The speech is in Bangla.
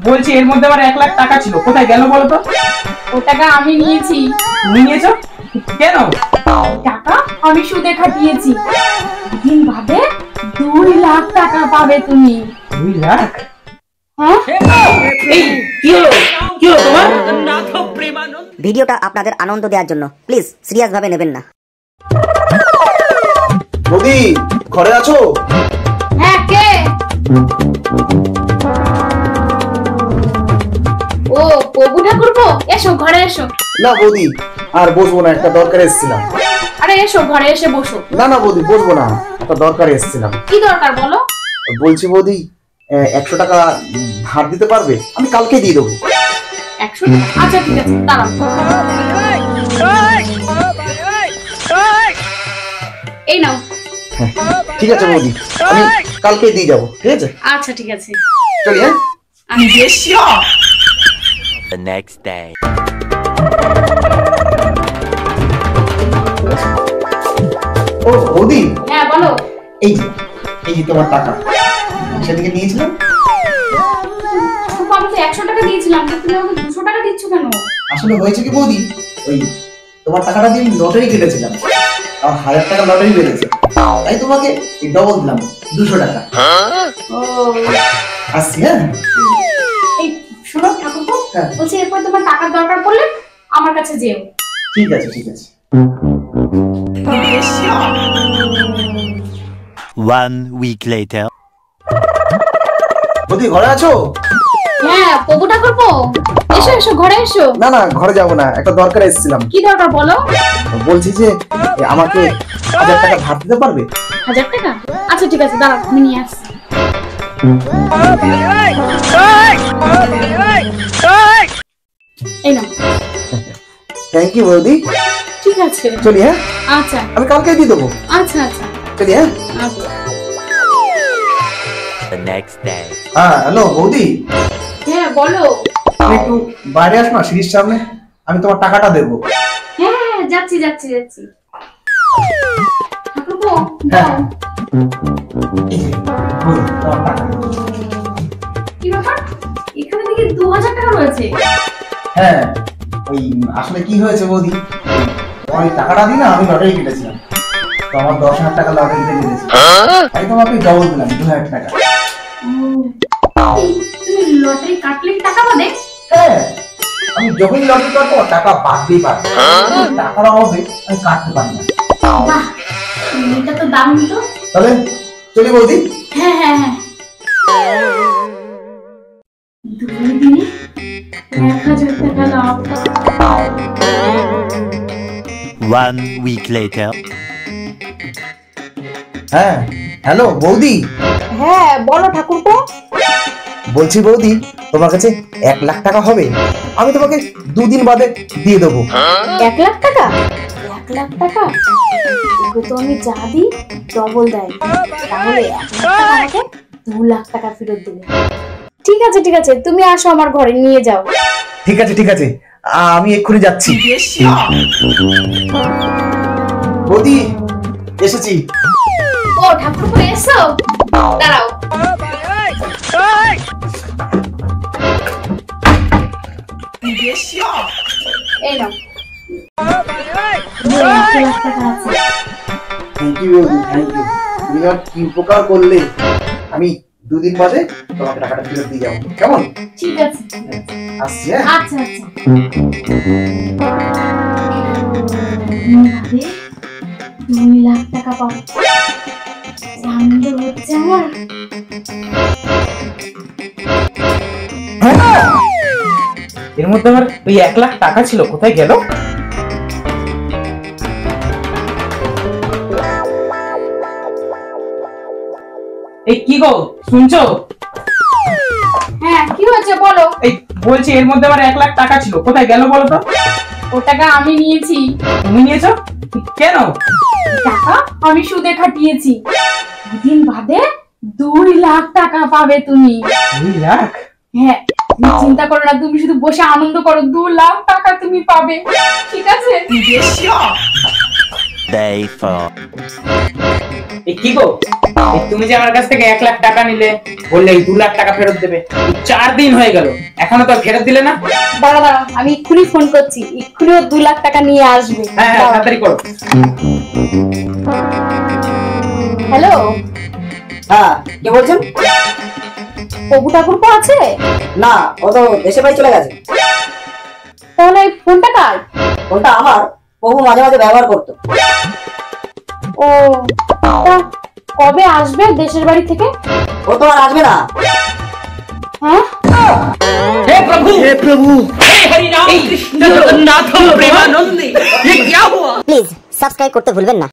বলছি এর মধ্যে আমার 1 লাখ টাকা ছিল, কোথায় গেল বলো তো? ও টাকা আমি নিয়েছি। তুমি নিয়েছো? কেন? টাকা আমি সুদে খাটিয়েছি, দিন বাদে 2 লাখ টাকা পাবে তুমি। 2 লাখ? হ্যাঁ এই কি হলো তোমার? ভিডিওটা আপনাদের আনন্দ দেওয়ার জন্য, প্লিজ সিরিয়াস ভাবে নেবেন না। বৌদি ঘরে আছো? হ্যাঁ, কে? ও প্রভু ঠাকুরপো, এসো ঘরে এসো। না বৌদি আর বসবো না, একটা দরকারে এসেছিলাম। আরে এসো ঘরে এসে বসো। না না বৌদি বসবো না, একটা দরকারে এসেছিলাম। কি দরকার বলো? বলছি বৌদি 100 টাকা ধার দিতে পারবে? আমি কালকে দিয়ে দেবো। 100 টাকা? আচ্ছা ঠিক আছে, দাঁড়াও। এই নাও। ঠিক আছে বৌদি, আমি কালকে দিয়ে যাবো, ঠিক আছে? আচ্ছা ঠিক আছে, চলি। হ্যাঁ The next day. ও বৌদি, হ্যাঁ বলো। এই যে তোমার টাকা, সেদিকে নিয়েছিলাম। আমি তো 100 টাকা দিয়েছিলাম, তুমি আমাকে 200 টাকা দিচ্ছ কেন? আসলে হয়েছে কি বৌদি, ওই তোমার টাকাটা দিয়ে লটারি কেটেছিলাম, আর 1000 টাকা লটারি বেড়েছে, তাই তোমাকে ডবল দিলাম 200 টাকা। ও আসছি। হ্যাঁ এই শোনো ঠাকুরপো, হ্যাঁ। বলছি এরপর তোমার টাকার দরকার পড়লে আমার কাছে যেও। ঠিক আছে ঠিক আছে। 1 week later. বৌদি ঘরে আছো? হ্যাঁ প্রভু ঠাকুরপো, এসো এসো ঘরে এসো। না না ঘরে যাবো না, একটা দরকারে এসেছিলাম। কি দরকার বলো? বলছি যে আমাকে 1000 টাকা ধার দিতে পারবে? 1000 টাকা? আচ্ছা ঠিক আছে, দাঁড়াও আমি নিয়ে আসছি। এই নাও। থ্যাংক ইউ বৌদি। ঠিক আছে, চলি। হ্যাঁ আচ্ছা আমি কালকে দিয়ে দেবো। আচ্ছা আচ্ছা চলি। হ্যাঁ আচ্ছা। The next day. হ্যাঁ হ্যালো বৌদি, হ্যাঁ বলো। তুমি একটু বাইরে আস না, সিঁড়ির সামনে, আমি তোমার টাকাটা দেবো। হ্যাঁ হ্যাঁ যাচ্ছি যাচ্ছি যাচ্ছি। ঠাকুরপো হ্যাঁ। দাও। এই যে, বৌদি, তোমার টাকা। কি ব্যাপার, এখানে দেখি 2000 টাকা রয়েছে। হ্যাঁ ওই আসলে কি হয়েছে বৌদি, ওই টাকাটা দিয়ে না আমি লটারি কেটেছিলাম, তো আমার 10,000 টাকা লটারিতে কেটেছি, তাই তোমাকে ডবল দিলাম 2000 টাকা। এই, তুমি লটারি কাটলে কি টাকা পাবে? হ্যাঁ আমি যখনই লটারি কাটবো টাকা বাড়তেই পারবে, টাকার অভাবে আমি কাটতে পারি না। বাহ, এটা তো দারুণ তো। তাহলে চলি বৌদি। হ্যাঁ হ্যাঁ হ্যাঁ। 2 দিনে 1000 টাকা লাভ। 1 week later. হ্যাঁ হ্যালো বৌদি। হ্যাঁ বলো ঠাকুরপো। বলছি বৌদি, তোমার কাছে 1 লাখ টাকা হবে? আমি তোমাকে 2 দিন বাদে দিয়ে দেবো। 1 লাখ টাকা? 1 লাখ টাকা? ওকে তো আমি যা দিই ডবল দেয়, তাহলে 1 লাখ টাকা আমাকে 2 লাখ টাকা ফেরত দেবে। ঠিক আছে ঠিক আছে, তুমি আসো আমার ঘরে নিয়ে যাও। ঠিক আছে ঠিক আছে, আমি এক্ষুনি যাচ্ছি। বৌদি এসেছি। ও ঠাকুরপো এসো, দাঁড়াও। এই নাও। 1 লাখ টাকা আছে। থ্যাংক ইউ বৌদি, থ্যাংক ইউ। তুমি আমার কি উপকার করলে, আমি 2 দিন বাদে তোমাকে টাকাটা ফেরত দিয়ে যাবো, কেমন? ঠিক আছে ঠিক আছে। আসছি। হ্যাঁ আচ্ছা আচ্ছা। 2 লাখ টাকা পাবো, আনন্দ হচ্ছে আমার। এর মধ্যে আমার ওই 1 লাখ টাকা ছিল, কোথায় গেল? এই কি গো, শুনছো? হ্যাঁ কি হয়েছে বলো? এই বলছি এর মধ্যে আমার 1 লাখ টাকা ছিল, কোথায় গেল বলো তো? ও টাকা আমি নিয়েছি। তুমি নিয়েছো? কেন? টাকা আমি সুদে খাটিয়েছি, দিন বাদে 2 লাখ টাকা পাবে তুমি। 2 লাখ? হ্যাঁ, তুমি চিন্তা করো না, তুমি শুধু বসে আনন্দ করো, 2 লাখ টাকা তুমি পাবে, ঠিক আছে? Day 4. এই কি গো, এই তুমি যে আমার কাছ থেকে 1 লাখ টাকা নিলে, বললে এই 2 লাখ টাকা ফেরত দেবে, 4 দিন হয়ে গেল এখনো তো ফেরত দিলে না। দাঁড়া দাঁড়া, আমি এক্ষুনি ফোন করছি, এক্ষুনি ও 2 লাখ টাকা নিয়ে আসবে। হ্যাঁ হ্যাঁ, তাড়াতাড়ি করো। হ্যালো, হ্যাঁ কে বলছেন? প্রভু ঠাকুর তো আছে? না, ও তো দেশে বাড়ি চলে গেছে। তাহলে এই ফোনটা কার? ফোনটা আমার, প্রভু মাঝে মাঝে ব্যবহার করতো। ও, তা কবে আসবে দেশের বাড়ি থেকে? ও তো আর আসবে না। হ্যাঁ, हे प्रभु हे हरि राम कृष्ण जगन्नाथ प्रेमानंदी, ये क्या हुआ? প্লিজ সাবস্ক্রাইব করতে ভুলবেন না।